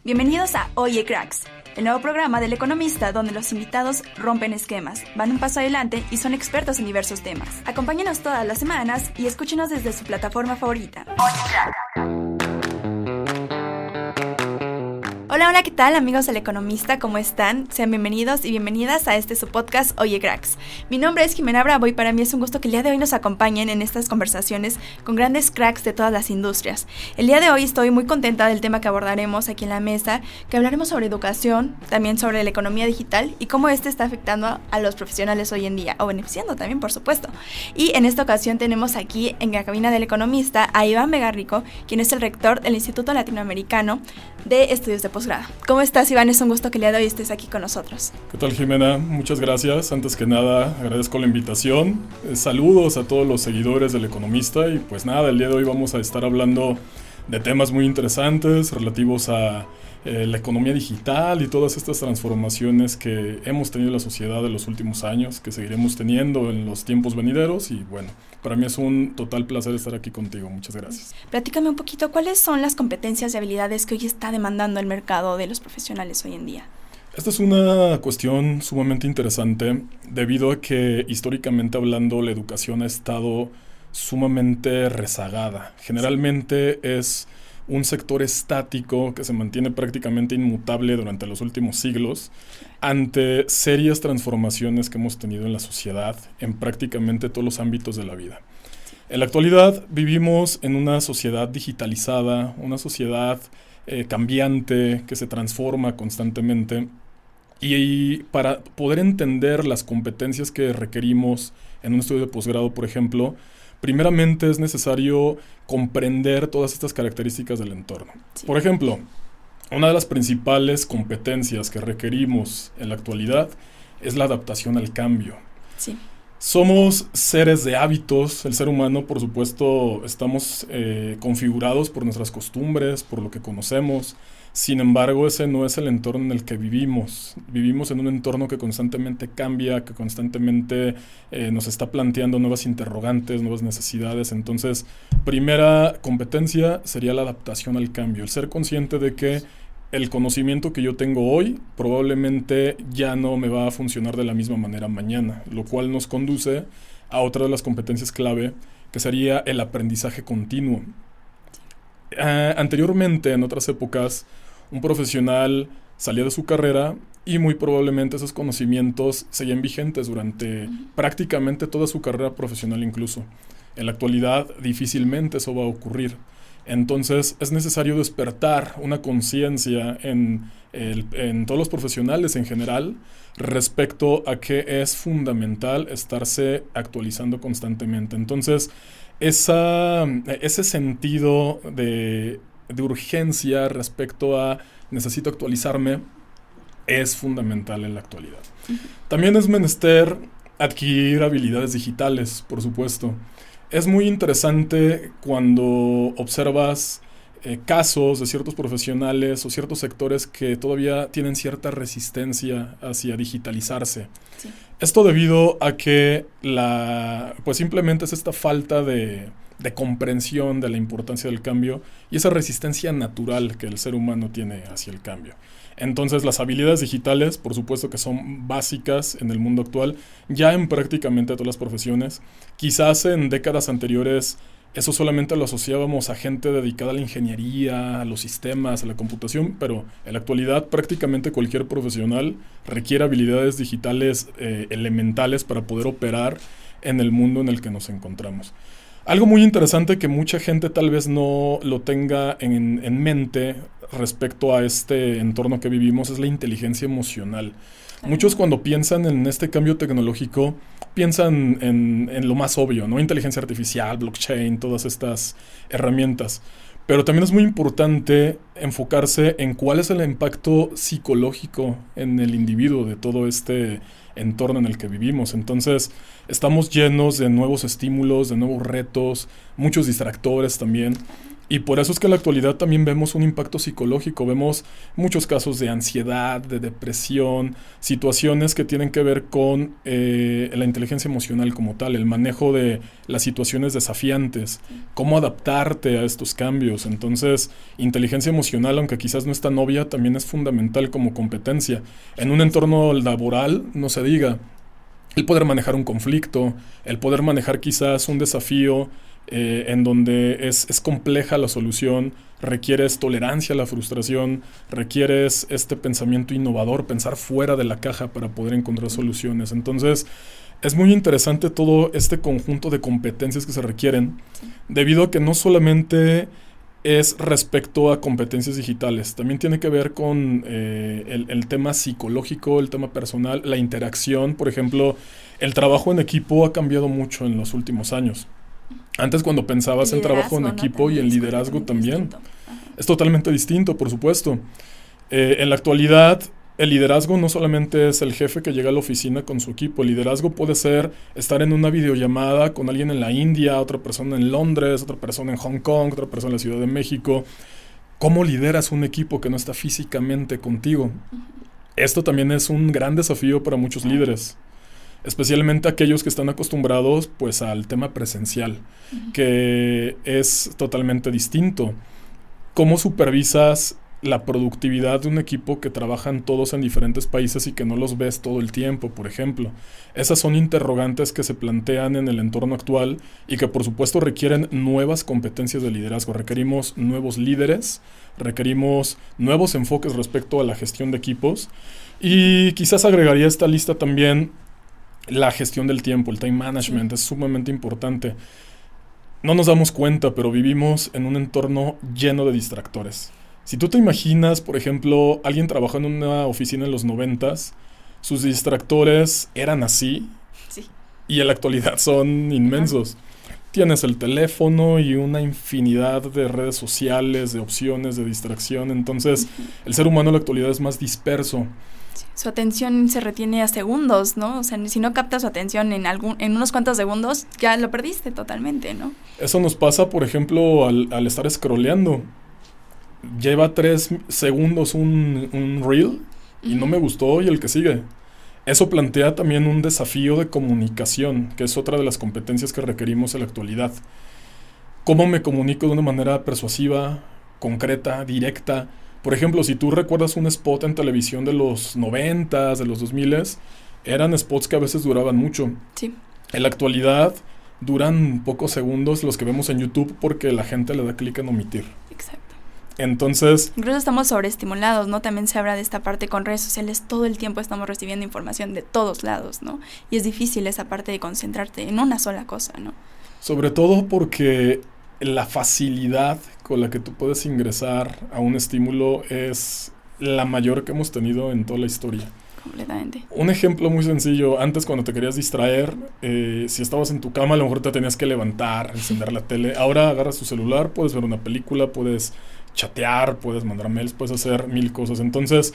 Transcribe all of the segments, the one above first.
Bienvenidos a Oye Cracks, el nuevo programa del Economista donde los invitados rompen esquemas, van un paso adelante y son expertos en diversos temas. Acompáñenos todas las semanas y escúchenos desde su plataforma favorita. Oye Cracks. Hola, ¿qué tal amigos del Economista? ¿Cómo están? Sean bienvenidos y bienvenidas a su podcast Oye Cracks. Mi nombre es Jimena Bravo y para mí es un gusto que el día de hoy nos acompañen en estas conversaciones con grandes cracks de todas las industrias. El día de hoy estoy muy contenta del tema que abordaremos aquí en la mesa, que hablaremos sobre educación, también sobre la economía digital y cómo está afectando a los profesionales hoy en día, o beneficiando también, por supuesto. Y en esta ocasión tenemos aquí en la cabina del Economista a Iván Vega Rico, quien es el rector del Instituto Latinoamericano de Estudios de Posgrado. ¿Cómo estás, Iván? Es un gusto que el día de hoy estés aquí con nosotros. ¿Qué tal, Jimena? Muchas gracias. Antes que nada, agradezco la invitación. Saludos a todos los seguidores del Economista. Y pues nada, el día de hoy vamos a estar hablando de temas muy interesantes relativos a la economía digital y todas estas transformaciones que hemos tenido en la sociedad en los últimos años, que seguiremos teniendo en los tiempos venideros. Y bueno, para mí es un total placer estar aquí contigo. Muchas gracias. Platícame un poquito, ¿cuáles son las competencias y habilidades que hoy está demandando el mercado de los profesionales hoy en día? Esta es una cuestión sumamente interesante debido a que históricamente hablando la educación ha estado sumamente rezagada. Generalmente es un sector estático que se mantiene prácticamente inmutable durante los últimos siglos ante serias transformaciones que hemos tenido en la sociedad en prácticamente todos los ámbitos de la vida. En la actualidad vivimos en una sociedad digitalizada, una sociedad cambiante que se transforma constantemente y para poder entender las competencias que requerimos en un estudio de posgrado, por ejemplo, primeramente es necesario comprender todas estas características del entorno. Sí. Por ejemplo, una de las principales competencias que requerimos en la actualidad es la adaptación al cambio. Sí. Somos seres de hábitos. El ser humano, por supuesto, estamos configurados por nuestras costumbres, por lo que conocemos. Sin embargo, ese no es el entorno en el que vivimos. Vivimos en un entorno que constantemente cambia, que constantemente nos está planteando nuevas interrogantes, nuevas necesidades. Entonces, primera competencia sería la adaptación al cambio. El ser consciente de que el conocimiento que yo tengo hoy probablemente ya no me va a funcionar de la misma manera mañana, lo cual nos conduce a otra de las competencias clave, que sería el aprendizaje continuo. Anteriormente, en otras épocas, un ppronofesional salía de su carrera y muy probablemente esos conocimientos seguían vigentes durante prácticamente toda su carrera profesional incluso. En la actualidad difícilmente eso va a ocurrir. Entonces es necesario despertar una conciencia en todos los profesionales en general respecto a que es fundamental estarse actualizando constantemente. Entonces ese sentido de urgencia respecto a necesito actualizarme es fundamental en la actualidad. También es menester adquirir habilidades digitales, por supuesto. Es muy interesante cuando observas casos de ciertos profesionales o ciertos sectores que todavía tienen cierta resistencia hacia digitalizarse. Sí. Esto debido a que pues simplemente es esta falta de comprensión de la importancia del cambio y esa resistencia natural que el ser humano tiene hacia el cambio. Entonces las habilidades digitales, por supuesto que son básicas en el mundo actual, ya en prácticamente todas las profesiones. Quizás en décadas anteriores eso solamente lo asociábamos a gente dedicada a la ingeniería, a los sistemas, a la computación, pero en la actualidad prácticamente cualquier profesional requiere habilidades digitales elementales para poder operar en el mundo en el que nos encontramos. Algo muy interesante que mucha gente tal vez no lo tenga en mente respecto a este entorno que vivimos es la inteligencia emocional. Muchos cuando piensan en este cambio tecnológico piensan en lo más obvio, ¿no? Inteligencia artificial, blockchain, todas estas herramientas. Pero también es muy importante enfocarse en cuál es el impacto psicológico en el individuo de todo este entorno en el que vivimos. Entonces, estamos llenos de nuevos estímulos, de nuevos retos, muchos distractores también. Y por eso es que en la actualidad también vemos un impacto psicológico, vemos muchos casos de ansiedad, de depresión, situaciones que tienen que ver con la inteligencia emocional como tal, el manejo de las situaciones desafiantes, cómo adaptarte a estos cambios. Entonces, inteligencia emocional, aunque quizás no es tan obvia, también es fundamental como competencia. En un entorno laboral, no se diga, el poder manejar un conflicto, el poder manejar quizás un desafío en donde es compleja la solución, requieres tolerancia a la frustración, requieres este pensamiento innovador, pensar fuera de la caja para poder encontrar soluciones. Entonces, es muy interesante todo este conjunto de competencias que se requieren, debido a que no solamente es respecto a competencias digitales, también tiene que ver con el tema psicológico, el tema personal, la interacción. Por ejemplo, el trabajo en equipo ha cambiado mucho en los últimos años. Antes, cuando pensabas en trabajo en equipo y en liderazgo también, es totalmente distinto, por supuesto. En la actualidad, el liderazgo no solamente es el jefe que llega a la oficina con su equipo. El liderazgo puede ser estar en una videollamada con alguien en la India, otra persona en Londres, otra persona en Hong Kong, otra persona en la Ciudad de México. ¿Cómo lideras un equipo que no está físicamente contigo? Esto también es un gran desafío para muchos líderes, especialmente aquellos que están acostumbrados pues al tema presencial, que es totalmente distinto. ¿Cómo supervisas la productividad de un equipo que trabajan todos en diferentes países y que no los ves todo el tiempo, por ejemplo? Esas son interrogantes que se plantean en el entorno actual y que por supuesto requieren nuevas competencias de liderazgo. Requerimos nuevos líderes, requerimos nuevos enfoques respecto a la gestión de equipos, y quizás agregaría a esta lista también la gestión del tiempo, el time management. Es sumamente importante. No nos damos cuenta, pero vivimos en un entorno lleno de distractores. Si tú te imaginas, por ejemplo, alguien trabajando en una oficina en los 90s, sus distractores eran así, y en la actualidad son inmensos. Tienes el teléfono y una infinidad de redes sociales, de opciones, de distracción. Entonces, el ser humano en la actualidad es más disperso. Su atención se retiene a segundos, ¿no? O sea, si no captas su atención en unos cuantos segundos, ya lo perdiste totalmente, ¿no? Eso nos pasa, por ejemplo, al estar scrolleando. Lleva 3 segundos un reel y no me gustó, y el que sigue. Eso plantea también un desafío de comunicación, que es otra de las competencias que requerimos en la actualidad. ¿Cómo me comunico de una manera persuasiva, concreta, directa? Por ejemplo, si tú recuerdas un spot en televisión de los 90s, de los 2000s, eran spots que a veces duraban mucho. Sí. En la actualidad duran pocos segundos los que vemos en YouTube porque la gente le da clic en omitir. Exacto. Entonces, incluso estamos sobreestimulados, ¿no? También se habla de esta parte con redes sociales. Todo el tiempo estamos recibiendo información de todos lados, ¿no? Y es difícil esa parte de concentrarte en una sola cosa, ¿no? Sobre todo porque la facilidad con la que tú puedes ingresar a un estímulo es la mayor que hemos tenido en toda la historia. Completamente. Un ejemplo muy sencillo: antes, cuando te querías distraer, si estabas en tu cama, a lo mejor te tenías que levantar, encender la tele. Ahora agarras tu celular, puedes ver una película, puedes chatear, puedes mandar mails, puedes hacer 1000 cosas. Entonces,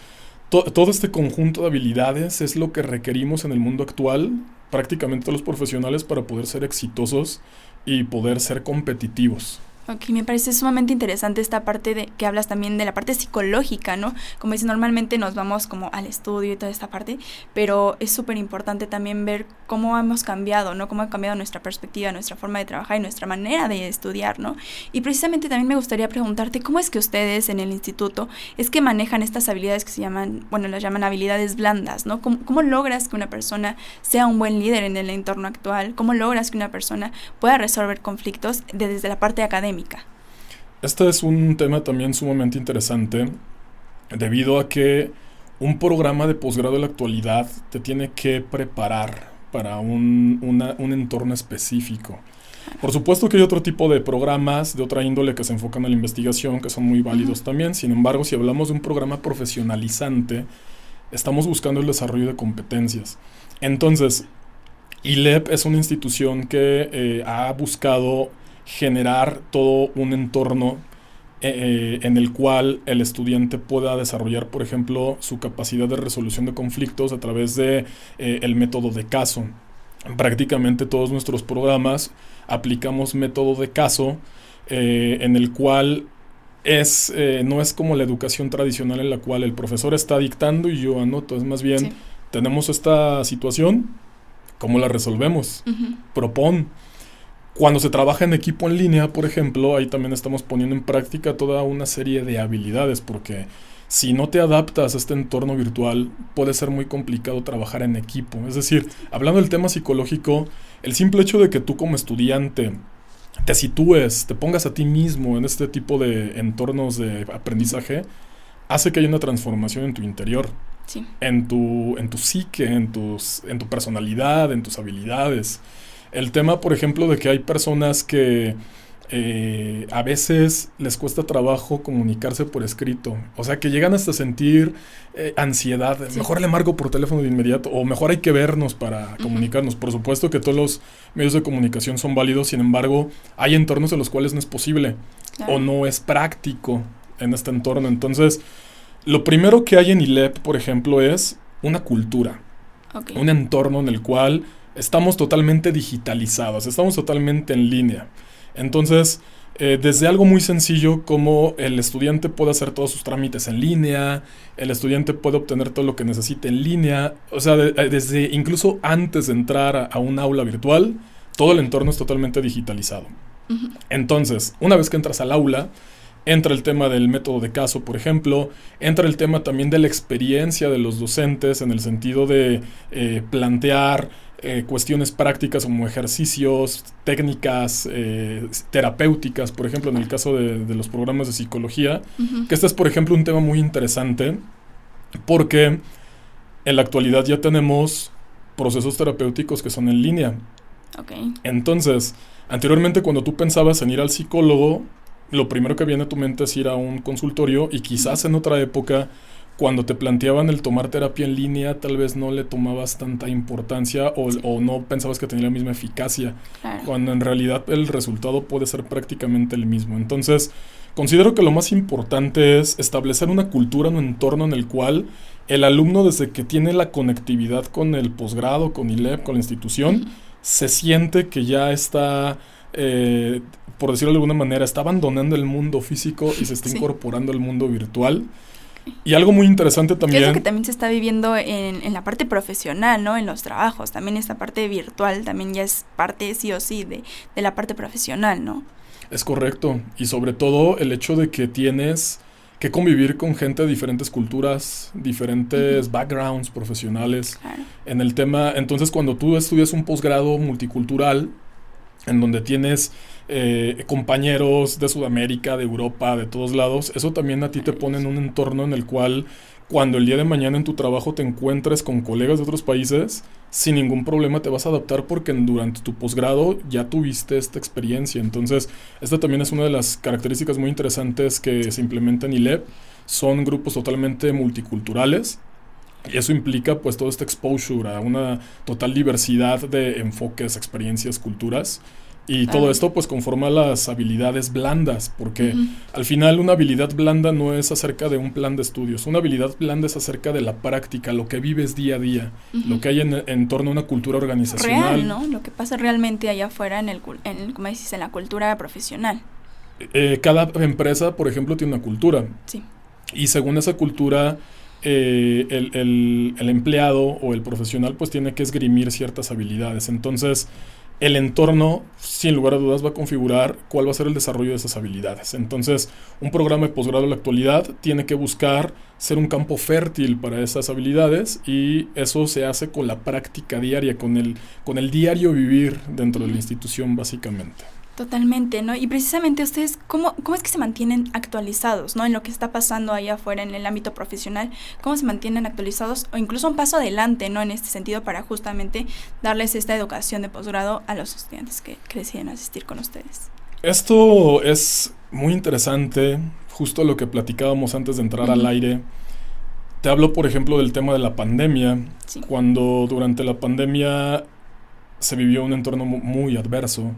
todo este conjunto de habilidades es lo que requerimos en el mundo actual, prácticamente los profesionales, para poder ser exitosos y poder ser competitivos. Ok, me parece sumamente interesante esta parte de que hablas también de la parte psicológica, ¿no? Como dices, normalmente nos vamos como al estudio y toda esta parte, pero es súper importante también ver cómo hemos cambiado, ¿no? Cómo ha cambiado nuestra perspectiva, nuestra forma de trabajar y nuestra manera de estudiar, ¿no? Y precisamente también me gustaría preguntarte, ¿cómo es que ustedes en el instituto es que manejan estas habilidades que se llaman, bueno, las llaman habilidades blandas, ¿no? ¿Cómo logras que una persona sea un buen líder en el entorno actual? ¿Cómo logras que una persona pueda resolver conflictos desde la parte académica? Este es un tema también sumamente interesante, debido a que un programa de posgrado en la actualidad te tiene que preparar para un entorno específico. Por supuesto que hay otro tipo de programas de otra índole que se enfocan a la investigación, que son muy válidos también. Sin embargo, si hablamos de un programa profesionalizante, estamos buscando el desarrollo de competencias. Entonces, ILEP es una institución que ha buscado generar todo un entorno en el cual el estudiante pueda desarrollar, por ejemplo, su capacidad de resolución de conflictos a través de el método de caso. Prácticamente todos nuestros programas aplicamos método de caso en el cual no es como la educación tradicional en la cual el profesor está dictando y yo anoto, es más bien, Sí. tenemos esta situación, ¿cómo la resolvemos? Ujú. Propón. Cuando se trabaja en equipo en línea, por ejemplo, ahí también estamos poniendo en práctica toda una serie de habilidades, porque si no te adaptas a este entorno virtual, puede ser muy complicado trabajar en equipo. Es decir, hablando del tema psicológico, el simple hecho de que tú como estudiante te sitúes, te pongas a ti mismo en este tipo de entornos de aprendizaje, hace que haya una transformación en tu interior, Sí. en tu psique, en tu personalidad, en tus habilidades. El tema, por ejemplo, de que hay personas que a veces les cuesta trabajo comunicarse por escrito. O sea, que llegan hasta sentir ansiedad. Sí. Mejor le marco por teléfono de inmediato. O mejor hay que vernos para comunicarnos. Por supuesto que todos los medios de comunicación son válidos. Sin embargo, hay entornos en los cuales no es posible. Claro. O no es práctico en este entorno. Entonces, lo primero que hay en ILEP, por ejemplo, es una cultura. Ok. Un entorno en el cual estamos totalmente digitalizados, estamos totalmente en línea. Entonces, desde algo muy sencillo como el estudiante puede hacer todos sus trámites en línea, el estudiante puede obtener todo lo que necesite en línea, o sea, desde incluso antes de entrar a un aula virtual, todo el entorno es totalmente digitalizado. Ujú. Entonces, una vez que entras al aula, entra el tema del método de caso, por ejemplo, entra el tema también de la experiencia de los docentes en el sentido de plantear cuestiones prácticas como ejercicios, técnicas terapéuticas, por ejemplo, en el caso de los programas de psicología, Ujú. que este es, por ejemplo, un tema muy interesante porque en la actualidad ya tenemos procesos terapéuticos que son en línea. Ok. Entonces, anteriormente cuando tú pensabas en ir al psicólogo, lo primero que viene a tu mente es ir a un consultorio y quizás en otra época, cuando te planteaban el tomar terapia en línea, tal vez no le tomabas tanta importancia o no pensabas que tenía la misma eficacia, Claro. cuando en realidad el resultado puede ser prácticamente el mismo. Entonces, considero que lo más importante es establecer una cultura, un entorno en el cual el alumno, desde que tiene la conectividad con el posgrado, con ILEP, con la institución, Ujú. se siente que ya está, por decirlo de alguna manera, está abandonando el mundo físico y se está Sí. incorporando al mundo virtual. Y algo muy interesante Que también. es lo que también se está viviendo en la parte profesional, ¿no? En los trabajos. También esta parte virtual también ya es parte, sí o sí, de la parte profesional, ¿no? Es correcto. Y sobre todo el hecho de que tienes que convivir con gente de diferentes culturas, diferentes backgrounds profesionales. Claro. En el tema, entonces cuando tú estudias un posgrado multicultural, en donde tienes compañeros de Sudamérica, de Europa, de todos lados, eso también a ti te pone en un entorno en el cual cuando el día de mañana en tu trabajo te encuentres con colegas de otros países, sin ningún problema te vas a adaptar porque durante tu posgrado ya tuviste esta experiencia. Entonces, esta también es una de las características muy interesantes que se implementa en ILEP. Son grupos totalmente multiculturales. Y eso implica pues todo este exposure a una total diversidad de enfoques, experiencias, culturas. Y todo esto pues conforma las habilidades blandas, porque al final una habilidad blanda no es acerca de un plan de estudios, una habilidad blanda es acerca de la práctica, lo que vives día a día, lo que hay en torno a una cultura organizacional. Real, ¿no? Lo que pasa realmente allá afuera como dices, en la cultura profesional. Cada empresa, por ejemplo, tiene una cultura. Sí. Y según esa cultura, el empleado o el profesional pues tiene que esgrimir ciertas habilidades. Entonces, el entorno, sin lugar a dudas, va a configurar cuál va a ser el desarrollo de esas habilidades. Entonces, un programa de posgrado en la actualidad tiene que buscar ser un campo fértil para esas habilidades y eso se hace con la práctica diaria, con el diario vivir dentro de la institución, básicamente. Totalmente, ¿no? Y precisamente ustedes, ¿cómo es que se mantienen actualizados, ¿no? En lo que está pasando allá afuera en el ámbito profesional, ¿cómo se mantienen actualizados? O incluso un paso adelante, ¿no? En este sentido, para justamente darles esta educación de posgrado a los estudiantes que deciden asistir con ustedes. Esto es muy interesante, justo lo que platicábamos antes de entrar al aire. Te hablo, por ejemplo, del tema de la pandemia. Sí. Cuando durante la pandemia se vivió un entorno muy adverso.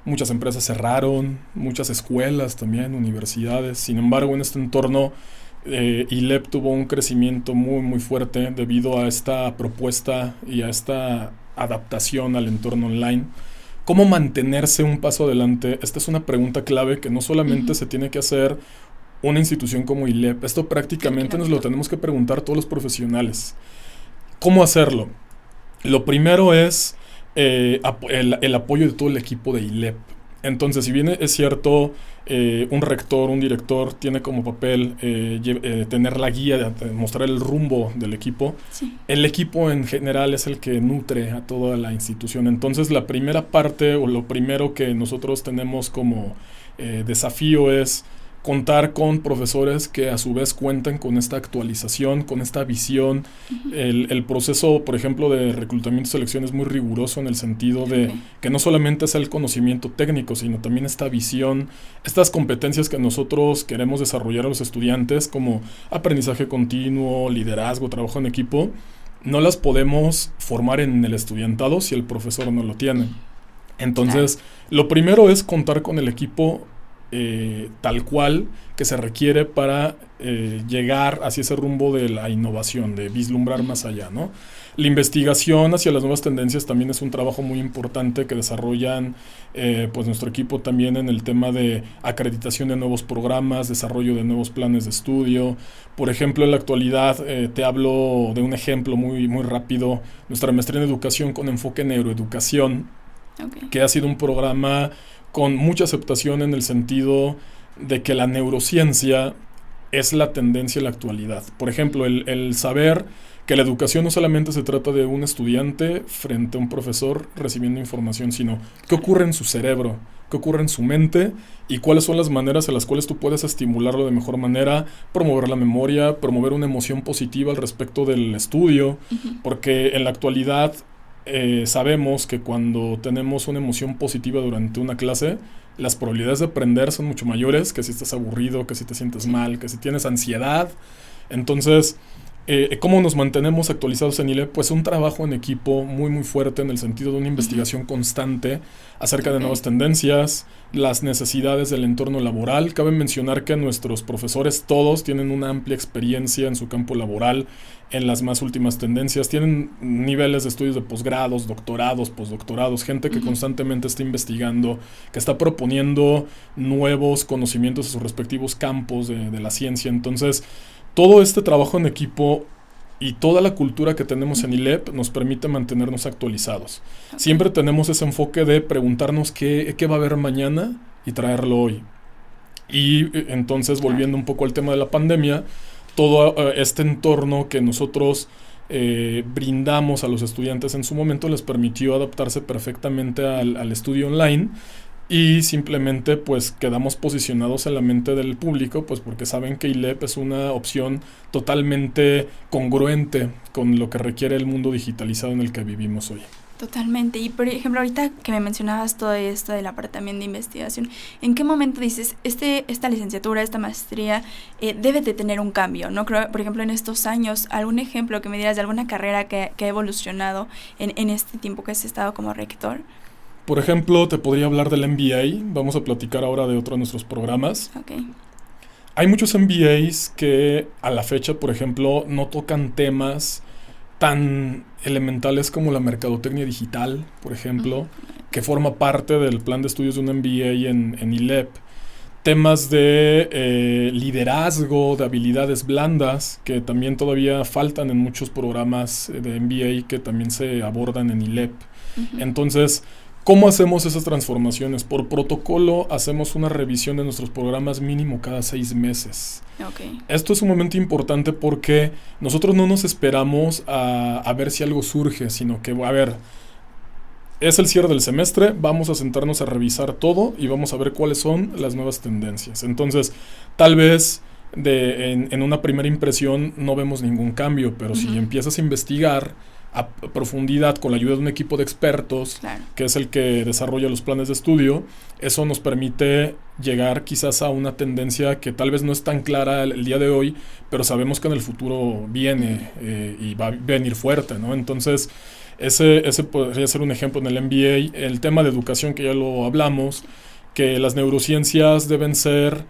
Muchas empresas cerraron, muchas escuelas también, universidades. Sin embargo, en este entorno, ILEP tuvo un crecimiento muy, muy fuerte debido a esta propuesta y a esta adaptación al entorno online. ¿Cómo mantenerse un paso adelante? Esta es una pregunta clave que no solamente se tiene que hacer una institución como ILEP. Esto prácticamente nos lo tenemos que preguntar todos los profesionales. ¿Cómo hacerlo? Lo primero es el apoyo de todo el equipo de ILEP. Entonces, si bien es cierto, un rector, un director tiene como papel tener la guía, de mostrar el rumbo del equipo, sí. El equipo en general es el que nutre a toda la institución. Entonces, la primera parte o lo primero que nosotros tenemos como desafío es contar con profesores que a su vez cuenten con esta actualización, con esta visión. El proceso, por ejemplo, de reclutamiento y selección es muy riguroso en el sentido de que no solamente es el conocimiento técnico, sino también esta visión, estas competencias que nosotros queremos desarrollar a los estudiantes, como aprendizaje continuo, liderazgo, trabajo en equipo, no las podemos formar en el estudiantado si el profesor no lo tiene. Entonces, lo primero es contar con el equipo tal cual que se requiere para llegar hacia ese rumbo de la innovación, de vislumbrar más allá, ¿no? La investigación hacia las nuevas tendencias también es un trabajo muy importante que desarrollan pues nuestro equipo también en el tema de acreditación de nuevos programas, desarrollo de nuevos planes de estudio. Por ejemplo, en la actualidad te hablo de un ejemplo muy, muy rápido, nuestra maestría en educación con enfoque en neuroeducación, que ha sido un programa con mucha aceptación en el sentido de que la neurociencia es la tendencia en la actualidad. Por ejemplo, el saber que la educación no solamente se trata de un estudiante frente a un profesor recibiendo información, sino qué ocurre en su cerebro, qué ocurre en su mente y cuáles son las maneras en las cuales tú puedes estimularlo de mejor manera, promover la memoria, promover una emoción positiva al respecto del estudio, porque en la actualidad sabemos que cuando tenemos una emoción positiva durante una clase, las probabilidades de aprender son mucho mayores que si estás aburrido, que si te sientes mal, que si tienes ansiedad. Entonces, ¿cómo nos mantenemos actualizados en ILEP? Pues un trabajo en equipo muy muy fuerte en el sentido de una investigación constante acerca de nuevas tendencias, las necesidades del entorno laboral. Cabe mencionar que nuestros profesores todos tienen una amplia experiencia en su campo laboral, en las más últimas tendencias, tienen niveles de estudios de posgrados, doctorados, postdoctorados, gente que constantemente está investigando, que está proponiendo nuevos conocimientos en sus respectivos campos de la ciencia. Entonces, todo este trabajo en equipo y toda la cultura que tenemos en ILEP nos permite mantenernos actualizados. Siempre tenemos ese enfoque de preguntarnos qué va a haber mañana y traerlo hoy. Y entonces, volviendo un poco al tema de la pandemia, todo este entorno que nosotros brindamos a los estudiantes en su momento les permitió adaptarse perfectamente al estudio online. Y simplemente pues quedamos posicionados en la mente del público, pues porque saben que ILEP es una opción totalmente congruente con lo que requiere el mundo digitalizado en el que vivimos hoy. Totalmente. Y por ejemplo, ahorita que me mencionabas todo esto de la parte también de investigación, ¿en qué momento dices, esta licenciatura, esta maestría debe de tener un cambio? ¿No? Creo, por ejemplo, en estos años, algún ejemplo que me dieras de alguna carrera que ha evolucionado en este tiempo que has estado como rector. Por ejemplo, te podría hablar del MBA. Vamos a platicar ahora de otro de nuestros programas. Hay muchos MBAs que a la fecha, por ejemplo, no tocan temas tan elementales como la mercadotecnia digital, por ejemplo, que forma parte del plan de estudios de un MBA en ILEP. Temas de liderazgo, de habilidades blandas, que también todavía faltan en muchos programas de MBA que también se abordan en ILEP. Entonces, ¿cómo hacemos esas transformaciones? Por protocolo hacemos una revisión de nuestros programas mínimo cada 6 meses. Esto es un momento importante porque nosotros no nos esperamos a ver si algo surge, sino que, a ver, es el cierre del semestre, vamos a sentarnos a revisar todo y vamos a ver cuáles son las nuevas tendencias. Entonces, tal vez en una primera impresión no vemos ningún cambio, pero si empiezas a investigar a profundidad con la ayuda de un equipo de expertos, que es el que desarrolla los planes de estudio, eso nos permite llegar quizás a una tendencia que tal vez no es tan clara el día de hoy, pero sabemos que en el futuro viene y va a venir fuerte, ¿no? Entonces, ese podría ser un ejemplo en el MBA. El tema de educación que ya lo hablamos, que las neurociencias deben ser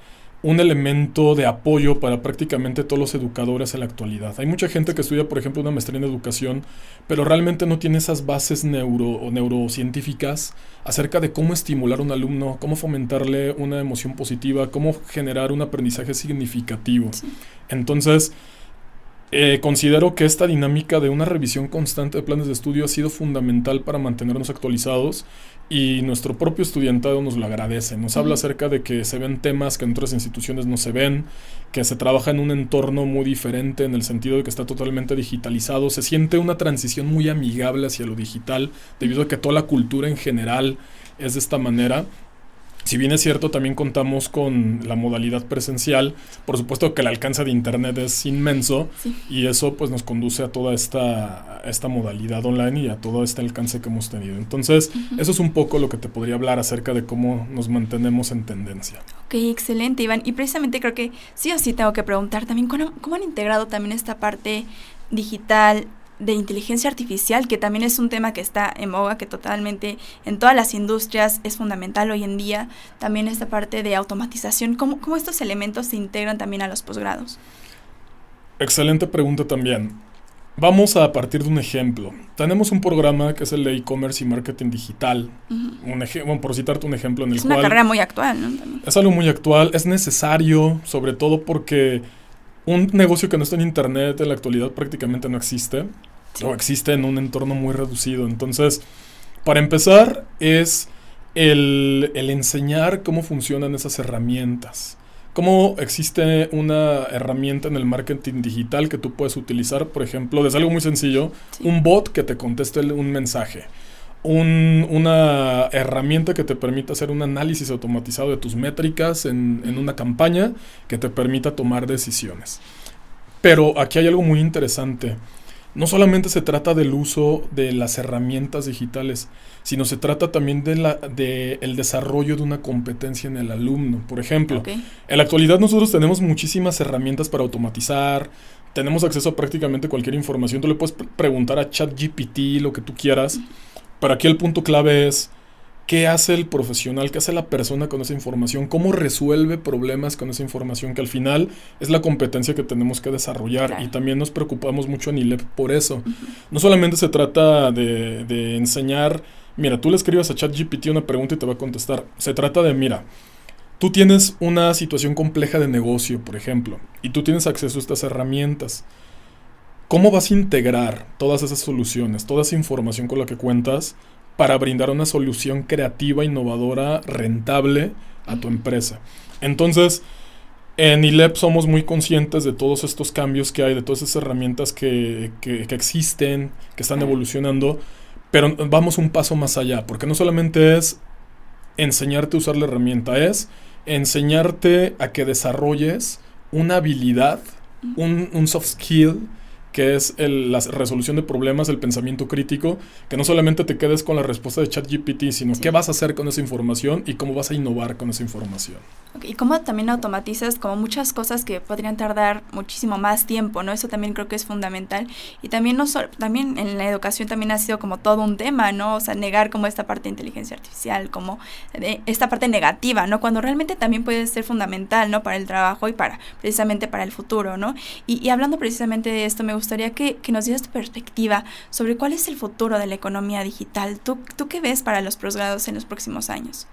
un elemento de apoyo para prácticamente todos los educadores en la actualidad. Hay mucha gente que estudia, por ejemplo, una maestría en educación, pero realmente no tiene esas bases neurocientíficas acerca de cómo estimular a un alumno, cómo fomentarle una emoción positiva, cómo generar un aprendizaje significativo. Sí. Entonces, considero que esta dinámica de una revisión constante de planes de estudio ha sido fundamental para mantenernos actualizados, y nuestro propio estudiantado nos lo agradece. Nos habla acerca de que se ven temas que en otras instituciones no se ven, que se trabaja en un entorno muy diferente en el sentido de que está totalmente digitalizado. Se siente una transición muy amigable hacia lo digital, debido a que toda la cultura en general es de esta manera. Si bien es cierto, también contamos con la modalidad presencial. Por supuesto que el alcance de internet es inmenso, sí, y eso pues nos conduce a toda esta modalidad online y a todo este alcance que hemos tenido. Entonces, eso es un poco lo que te podría hablar acerca de cómo nos mantenemos en tendencia. Ok, excelente, Iván. Y precisamente creo que sí o sí tengo que preguntar también cómo han integrado también esta parte digital de inteligencia artificial, que también es un tema que está en boga, que totalmente en todas las industrias es fundamental hoy en día. También esta parte de automatización, ¿cómo estos elementos se integran también a los posgrados? Excelente pregunta también. Vamos a partir de un ejemplo. Tenemos un programa que es el de e-commerce y marketing digital. Por citarte un ejemplo en el cual... Es una carrera muy actual, ¿no? También. Es algo muy actual, es necesario, sobre todo porque un negocio que no está en internet en la actualidad prácticamente no existe, sí, o existe en un entorno muy reducido. Entonces, para empezar, es el enseñar cómo funcionan esas herramientas. Cómo existe una herramienta en el marketing digital que tú puedes utilizar, por ejemplo, desde algo muy sencillo, sí, un bot que te conteste un mensaje. Una herramienta que te permita hacer un análisis automatizado de tus métricas en una campaña que te permita tomar decisiones. Pero aquí hay algo muy interesante. No solamente se trata del uso de las herramientas digitales, sino se trata también de el desarrollo de una competencia en el alumno. Por ejemplo, en la actualidad nosotros tenemos muchísimas herramientas para automatizar, tenemos acceso a prácticamente cualquier información. Tú le puedes preguntar a ChatGPT lo que tú quieras. Pero aquí el punto clave es qué hace el profesional, qué hace la persona con esa información, cómo resuelve problemas con esa información, que al final es la competencia que tenemos que desarrollar. Claro. Y también nos preocupamos mucho en ILEP por eso. No solamente se trata de enseñar, mira, tú le escribes a ChatGPT una pregunta y te va a contestar. Se trata de, mira, tú tienes una situación compleja de negocio, por ejemplo, y tú tienes acceso a estas herramientas. ¿Cómo vas a integrar todas esas soluciones, toda esa información con la que cuentas para brindar una solución creativa, innovadora, rentable a tu empresa? Entonces, en ILEP somos muy conscientes de todos estos cambios que hay, de todas esas herramientas que existen, que están evolucionando, pero vamos un paso más allá, porque no solamente es enseñarte a usar la herramienta, es enseñarte a que desarrolles una habilidad, un soft skill, que es la resolución de problemas, el pensamiento crítico, que no solamente te quedes con la respuesta de ChatGPT, sino qué vas a hacer con esa información y cómo vas a innovar con esa información. Okay, y cómo también automatizas como muchas cosas que podrían tardar muchísimo más tiempo, ¿no? Eso también creo que es fundamental. Y también también en la educación también ha sido como todo un tema, ¿no? O sea, negar como esta parte de inteligencia artificial, como esta parte negativa, ¿no? Cuando realmente también puede ser fundamental, ¿no? Para el trabajo y precisamente para el futuro, ¿no? Y hablando precisamente de esto, me gustaría que nos dieras tu perspectiva sobre cuál es el futuro de la economía digital. ¿Tú qué ves para los posgrados en los próximos años?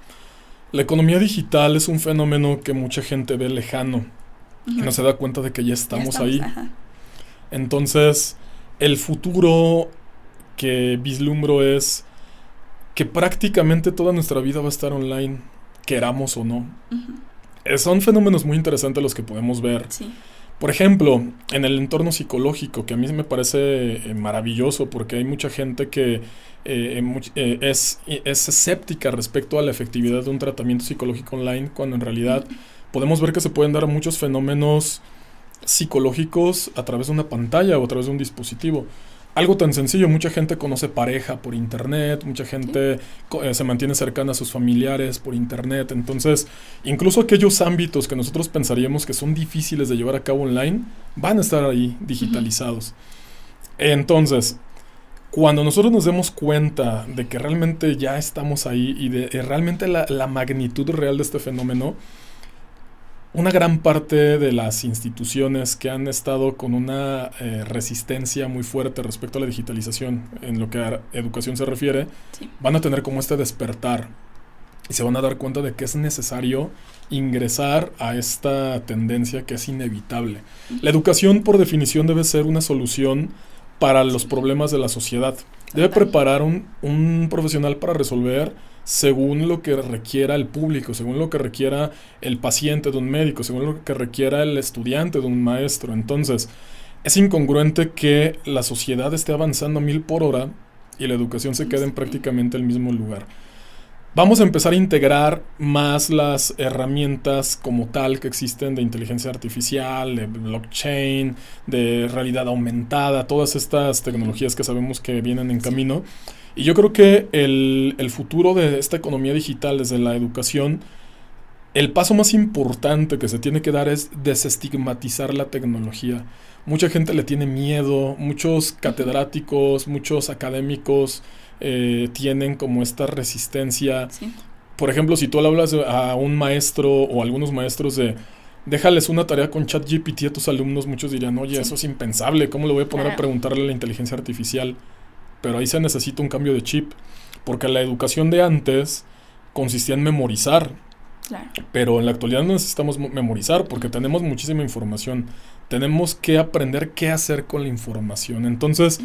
La economía digital es un fenómeno que mucha gente ve lejano y no se da cuenta de que ya estamos ahí. Ajá. Entonces, el futuro que vislumbro es que prácticamente toda nuestra vida va a estar online, queramos o no. Son fenómenos muy interesantes los que podemos ver. Sí. Por ejemplo, en el entorno psicológico, que a mí me parece maravilloso, porque hay mucha gente que es escéptica respecto a la efectividad de un tratamiento psicológico online, cuando en realidad podemos ver que se pueden dar muchos fenómenos psicológicos a través de una pantalla o a través de un dispositivo. Algo tan sencillo, mucha gente conoce pareja por internet, mucha gente se mantiene cercana a sus familiares por internet. Entonces, incluso aquellos ámbitos que nosotros pensaríamos que son difíciles de llevar a cabo online, van a estar ahí digitalizados. Entonces, cuando nosotros nos demos cuenta de que realmente ya estamos ahí y de realmente la magnitud real de este fenómeno, una gran parte de las instituciones que han estado con una resistencia muy fuerte respecto a la digitalización en lo que a educación se refiere, Sí. van a tener como este despertar y se van a dar cuenta de que es necesario ingresar a esta tendencia que es inevitable. La educación, por definición, debe ser una solución para los problemas de la sociedad. Debe preparar un profesional para resolver según lo que requiera el público, según lo que requiera el paciente de un médico, según lo que requiera el estudiante de un maestro. Entonces, es incongruente que la sociedad esté avanzando a 1000 por hora y la educación se quede en prácticamente el mismo lugar. Vamos a empezar a integrar más las herramientas como tal que existen de inteligencia artificial, de blockchain, de realidad aumentada, todas estas tecnologías que sabemos que vienen en camino. Y yo creo que el futuro de esta economía digital desde la educación, el paso más importante que se tiene que dar es desestigmatizar la tecnología. Mucha gente le tiene miedo, muchos catedráticos, muchos académicos tienen como esta resistencia. Sí. Por ejemplo, si tú le hablas a un maestro o a algunos maestros de déjales una tarea con ChatGPT a tus alumnos, muchos dirían, oye, Sí. eso es impensable, ¿cómo le voy a poner Claro. a preguntarle a la inteligencia artificial? Pero ahí se necesita un cambio de chip, porque la educación de antes consistía en memorizar, Claro. pero en la actualidad no necesitamos memorizar porque tenemos muchísima información. Tenemos que aprender qué hacer con la información. Entonces,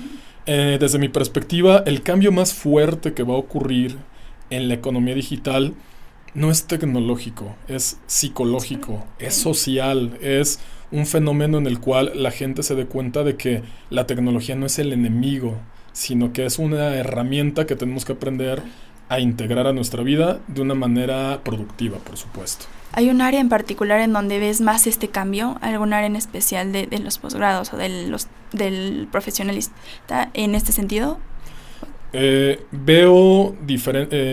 desde mi perspectiva, el cambio más fuerte que va a ocurrir en la economía digital no es tecnológico, es psicológico, es social, es un fenómeno en el cual la gente se dé cuenta de que la tecnología no es el enemigo, sino que es una herramienta que tenemos que aprender a integrar a nuestra vida de una manera productiva, por supuesto. ¿Hay un área en particular en donde ves más este cambio? ¿Algún área en especial de los posgrados o del profesionalista en este sentido? Veo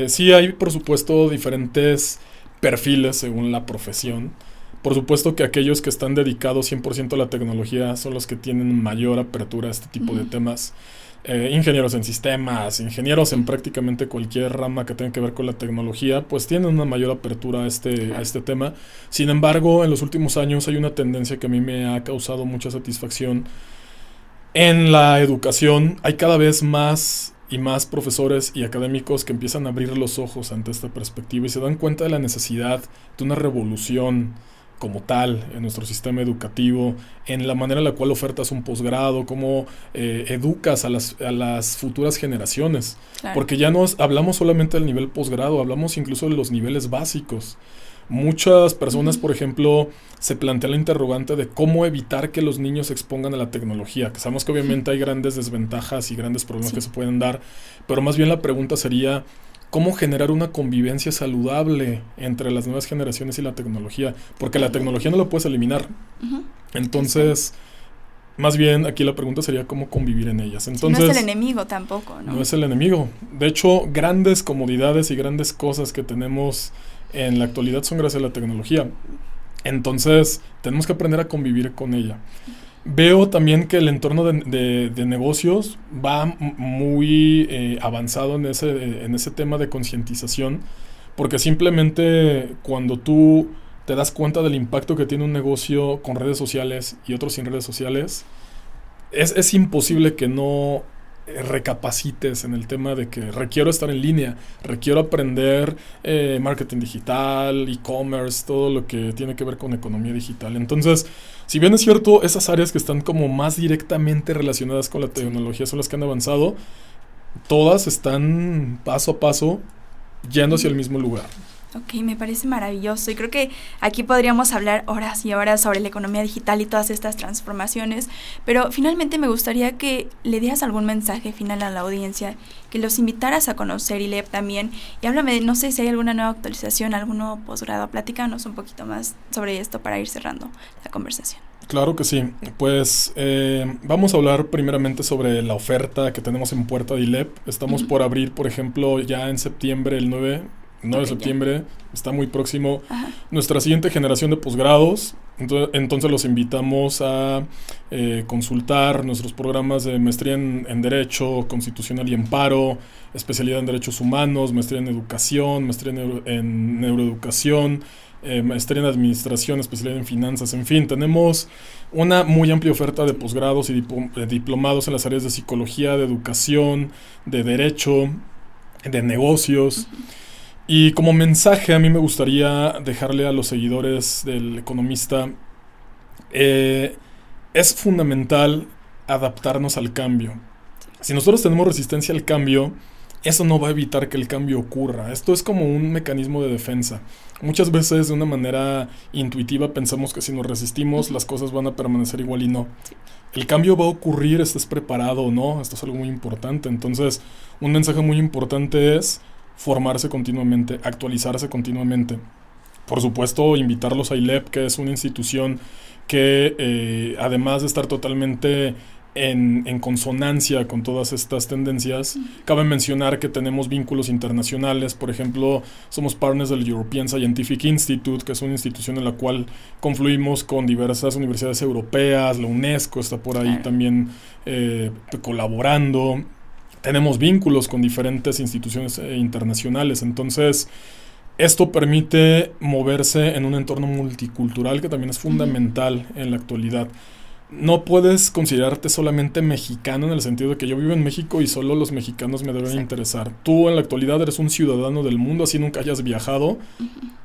sí hay por supuesto diferentes perfiles según la profesión. Por supuesto que aquellos que están dedicados 100% a la tecnología son los que tienen mayor apertura a este tipo de temas. Ingenieros en sistemas, ingenieros en prácticamente cualquier rama que tenga que ver con la tecnología, pues tienen una mayor apertura a este tema. Sin embargo, en los últimos años hay una tendencia que a mí me ha causado mucha satisfacción. En la educación hay cada vez más y más profesores y académicos que empiezan a abrir los ojos ante esta perspectiva y se dan cuenta de la necesidad de una revolución como tal en nuestro sistema educativo, en la manera en la cual ofertas un posgrado, cómo educas a las futuras generaciones. Claro. Porque ya no hablamos solamente del nivel posgrado, hablamos incluso de los niveles básicos. Muchas personas, por ejemplo, se plantean la interrogante de cómo evitar que los niños se expongan a la tecnología, que sabemos que obviamente hay grandes desventajas y grandes problemas que se pueden dar, pero más bien la pregunta sería cómo generar una convivencia saludable entre las nuevas generaciones y la tecnología, porque la tecnología no la puedes eliminar. Entonces, más bien aquí la pregunta sería cómo convivir en ellas. Entonces, no es el enemigo tampoco, ¿no? No es el enemigo. De hecho, grandes comodidades y grandes cosas que tenemos en la actualidad son gracias a la tecnología. Entonces, tenemos que aprender a convivir con ella. Veo también que el entorno de negocios va muy avanzado en ese tema de concientización, porque simplemente cuando tú te das cuenta del impacto que tiene un negocio con redes sociales y otros sin redes sociales, es imposible que no recapacites en el tema de que requiero estar en línea, requiero aprender marketing digital, e-commerce, todo lo que tiene que ver con economía digital. Entonces, si bien es cierto, esas áreas que están como más directamente relacionadas con la tecnología son las que han avanzado, todas están paso a paso yendo hacia el mismo lugar. Ok, me parece maravilloso y creo que aquí podríamos hablar horas y horas sobre la economía digital y todas estas transformaciones, pero finalmente me gustaría que le dieras algún mensaje final a la audiencia, que los invitaras a conocer ILEP también, y háblame, no sé si hay alguna nueva actualización, algún nuevo posgrado, platícanos un poquito más sobre esto para ir cerrando la conversación. Claro que sí, pues vamos a hablar primeramente sobre la oferta que tenemos en puerta de ILEP. Estamos por abrir, por ejemplo, ya en septiembre, el 9 de septiembre, está muy próximo, nuestra siguiente generación de posgrados. Entonces los invitamos a consultar nuestros programas de maestría en Derecho Constitucional y Amparo, especialidad en Derechos Humanos, maestría en Educación, maestría en Neuroeducación, maestría en administración, especialidad en finanzas, en fin, tenemos una muy amplia oferta de posgrados y diplomados en las áreas de psicología, de educación, de derecho, de negocios. Y como mensaje a mí me gustaría dejarle a los seguidores del Economista, es fundamental adaptarnos al cambio. Si nosotros tenemos resistencia al cambio, eso no va a evitar que el cambio ocurra. Esto es como un mecanismo de defensa. Muchas veces de una manera intuitiva pensamos que si nos resistimos las cosas van a permanecer igual y no. El cambio va a ocurrir, estés preparado o no, esto es algo muy importante. Entonces, un mensaje muy importante es formarse continuamente, actualizarse continuamente. Por supuesto, invitarlos a ILEP, que es una institución que además de estar totalmente en consonancia con todas estas tendencias, cabe mencionar que tenemos vínculos internacionales. Por ejemplo, somos partners del European Scientific Institute, que es una institución en la cual confluimos con diversas universidades europeas. La UNESCO está por ahí también colaborando. Tenemos vínculos con diferentes instituciones internacionales. Entonces, esto permite moverse en un entorno multicultural que también es fundamental en la actualidad. No puedes considerarte solamente mexicano en el sentido de que yo vivo en México y solo los mexicanos me deben interesar. Tú en la actualidad eres un ciudadano del mundo, así nunca hayas viajado.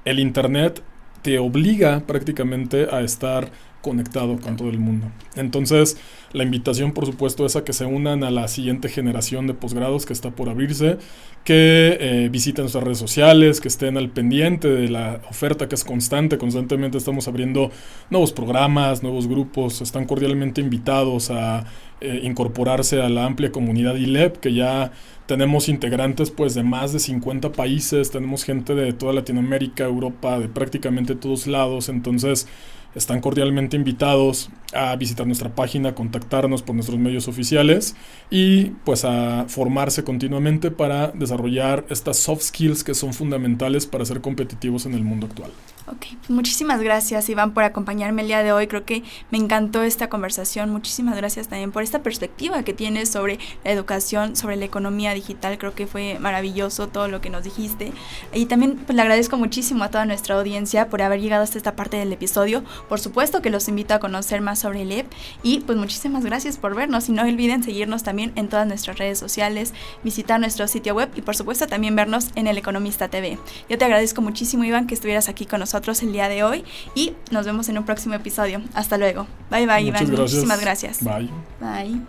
El internet te obliga prácticamente a estar conectado con todo el mundo. Entonces, la invitación, por supuesto, es a que se unan a la siguiente generación de posgrados que está por abrirse, que visiten nuestras redes sociales, que estén al pendiente de la oferta que es constantemente estamos abriendo nuevos programas, nuevos grupos. Están cordialmente invitados a incorporarse a la amplia comunidad ILEP, que ya tenemos integrantes pues de más de 50 países, tenemos gente de toda Latinoamérica, Europa, de prácticamente todos lados. Entonces están cordialmente invitados a visitar nuestra página, contactarnos por nuestros medios oficiales y pues a formarse continuamente para desarrollar estas soft skills que son fundamentales para ser competitivos en el mundo actual. Ok, muchísimas gracias, Iván, por acompañarme el día de hoy. Creo que me encantó esta conversación. Muchísimas gracias también por esta perspectiva que tienes sobre la educación, sobre la economía digital. Creo que fue maravilloso todo lo que nos dijiste. Y también pues, le agradezco muchísimo a toda nuestra audiencia por haber llegado hasta esta parte del episodio. Por supuesto que los invito a conocer más sobre ILEP y pues muchísimas gracias por vernos. Y no olviden seguirnos también en todas nuestras redes sociales, visitar nuestro sitio web y por supuesto también vernos en El Economista TV. Yo te agradezco muchísimo, Iván, que estuvieras aquí con nosotros el día de hoy y nos vemos en un próximo episodio. Hasta luego. Bye, bye, Iván. Gracias. Muchísimas gracias. Bye. Bye.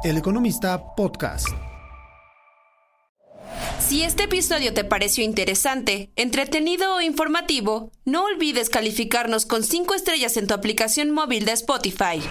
El Economista Podcast. Si este episodio te pareció interesante, entretenido o informativo, no olvides calificarnos con 5 estrellas en tu aplicación móvil de Spotify.